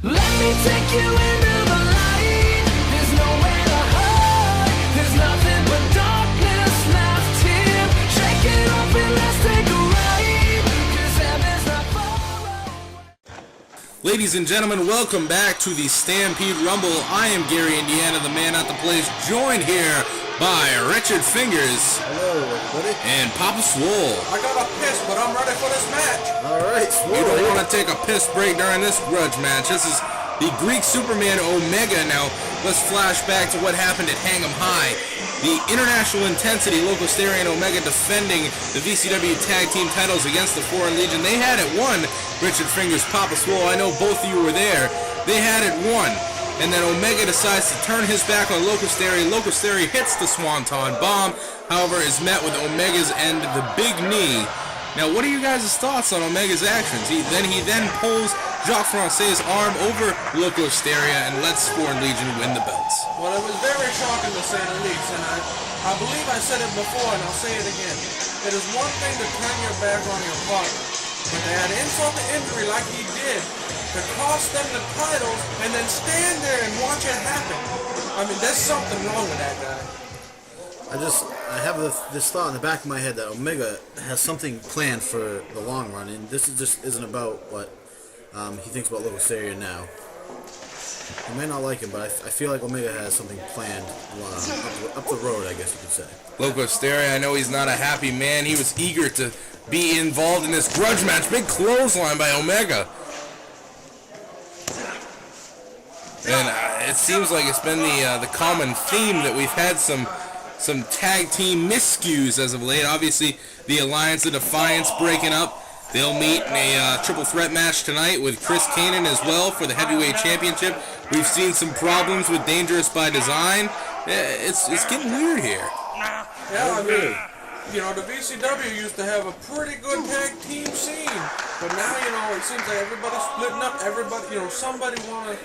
Let me take you into the light. There's nowhere to hide. There's nothing but darkness left here. Shake it off and let's take a ride. 'Cause heaven's not far away. Ladies and gentlemen, welcome back to the Stampede Rumble. I am Gary Indiana, the man at the place, joined here by Richard Fingers. Hello, everybody. And Papa Swole. I got a piss, but I'm ready for this match. All right, Swole. You don't want to take a piss break during this grudge match. This is the Greek Superman Omega. Now, let's flash back to what happened at Hang 'em High. The International Intensity, Locosteria and Omega defending the VCW Tag Team titles against the Foreign Legion. They had it won. Richard Fingers, Papa Swole, I know both of you were there. They had it won. And then Omega decides to turn his back on Locosteria. Locosteria hits the Swanton Bomb, however, is met with Omega's end of the big knee. Now, what are you guys' thoughts on Omega's actions? He then pulls Jacques France's arm over Locosteria and lets Foreign Legion win the belts. Well, it was very shocking to say the least, and I believe I said it before, and I'll say it again. It is one thing to turn your back on your partner, but to add insult to injury like he did, to cost them the titles, and then stand there and watch it happen. I mean, there's something wrong with that guy. I have this thought in the back of my head that Omega has something planned for the long run, and this just isn't about what he thinks about Locosteria now. You may not like him, but I feel like Omega has something planned up the road, I guess you could say. Locosteria, I know he's not a happy man. He was eager to be involved in this grudge match. Big clothesline by Omega. And it seems like it's been the common theme that we've had some tag team miscues as of late. Obviously, the Alliance of Defiance breaking up. They'll meet in a triple threat match tonight with Chris Kanan as well for the heavyweight championship. We've seen some problems with Dangerous by Design. It's getting weird here. Yeah, I mean, you know, the VCW used to have a pretty good tag team scene, but now, you know, it seems like everybody's splitting up. Everybody, you know, somebody want to,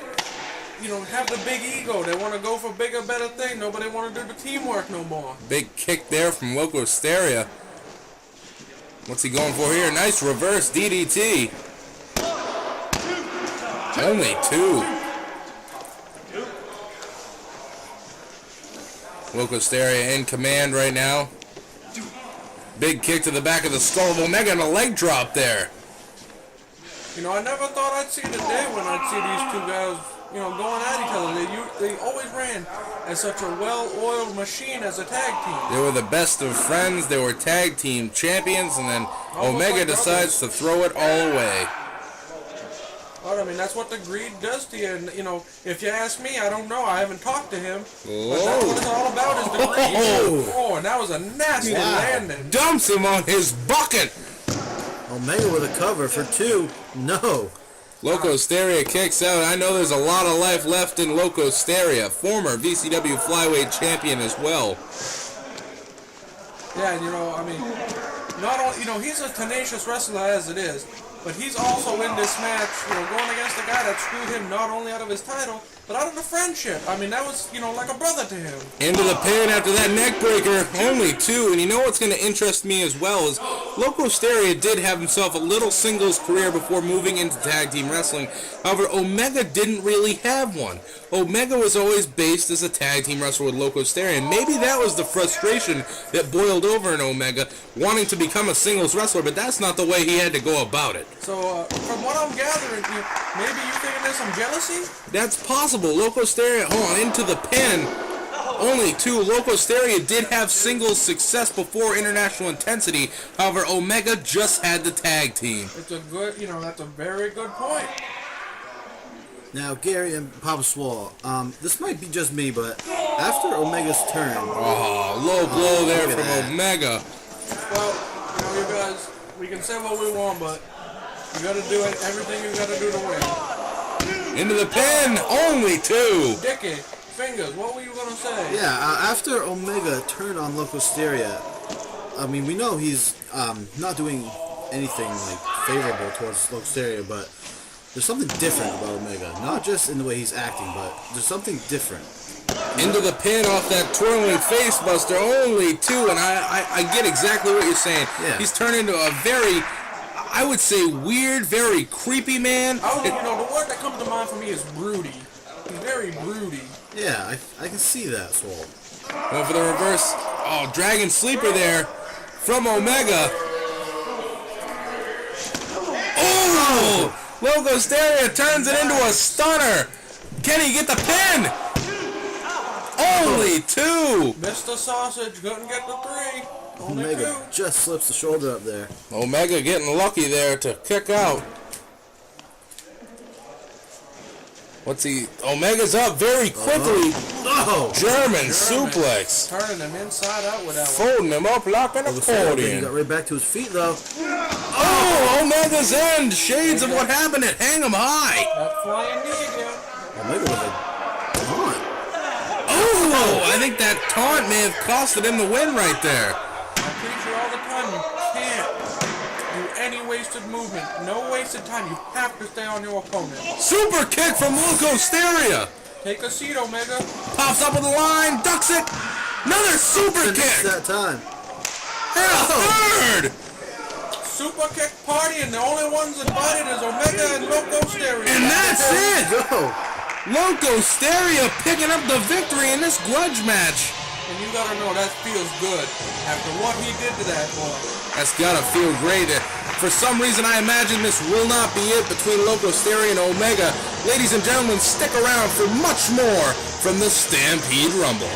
you know, have the big ego. They want to go for bigger, better thing. Nobody want to do the teamwork no more. Big kick there from Locosteria. What's he going for here? Nice reverse DDT. Only two. Locosteria in command right now. Big kick to the back of the skull of Omega and a leg drop there. You know, I never thought I'd see the day when I'd see these two guys, you know, going at each other. They always ran as such a well-oiled machine as a tag team. They were the best of friends. They were tag team champions, and then Omega decides to throw it all away. Well, I mean, that's what the greed does to you. And, you know, if you ask me, I don't know. I haven't talked to him. But that's what it's all about is the greed. Oh, and that was a nasty landing. Dumps him on his bucket. Omega with a cover for two. No. Locosteria kicks out. I know there's a lot of life left in Locosteria, former VCW flyweight champion as well. Yeah, and, you know, I mean, not only, you know, he's a tenacious wrestler as it is, but he's also in this match, you know, going against a guy that screwed him not only out of his title, but out of the friendship. I mean, that was, you know, like a brother to him. Into the pin after that neck breaker, only two. And you know what's going to interest me as well is Locosteria did have himself a little singles career before moving into tag team wrestling. However, Omega didn't really have one. Omega was always based as a tag team wrestler with Locosteria, and maybe that was the frustration that boiled over in Omega, wanting to become a singles wrestler, but that's not the way he had to go about it. So, from what I'm gathering, maybe you thinking there's some jealousy? That's possible. Locosteria, into the pin. Only two. Locosteria did have singles success before International Intensity. However, Omega just had the tag team. It's a good, you know, that's a very good point. Now, Gary and Papa Swole, this might be just me, but after Omega's turn... Oh, low blow there from Omega. Well, you know, you guys, we can say what we want, but you got to do it, everything you got to do to win. Into the pin, only two. Dickie, Fingers, what were you going to say? Yeah, after Omega turned on Locosteria, I mean, we know he's not doing anything like favorable towards Locosteria, but there's something different about Omega. Not just in the way he's acting, but there's something different. Into the pin off that twirling face buster, only two, and I get exactly what you're saying. Yeah. He's turned into a very, I would say, weird, very creepy man. You know, the word that comes to mind for me is broody. He's very broody. Yeah, I can see that, Swole. Going for the reverse. Oh, Dragon Sleeper there from Omega. Oh! Locosteria turns it into a stunner. Can he get the pin? Only two. Mr. Sausage couldn't get the 3. Only Omega 2. just slips the shoulder up there. Omega getting lucky there to kick out. What's he? Omega's up very quickly. Oh! German suplex. Turning him inside out with that one. Folding him up like an He accordion. got right back to his feet, though. Oh, Omega's end. Shades of what happened at Hang 'em High. That flying knee again. Omega was a taunt. Oh, I think that taunt may have costed him the win right there. I'm pretty sure all the time you can't do any wasted movement. No wasted time. You have to stay on your opponent. Super kick from Locosteria. Take a seat, Omega. Pops up with the line, ducks it. Another super Finished kick. that time. And a third. Super kick party, and the only ones invited is Omega and Locosteria. And that's it. Go! Locosteria picking up the victory in this grudge match. And you gotta know that feels good after what he did to that boy. That's gotta feel great. For some reason, I imagine this will not be it between Locosteria and Omega. Ladies and gentlemen, stick around for much more from the Stampede Rumble.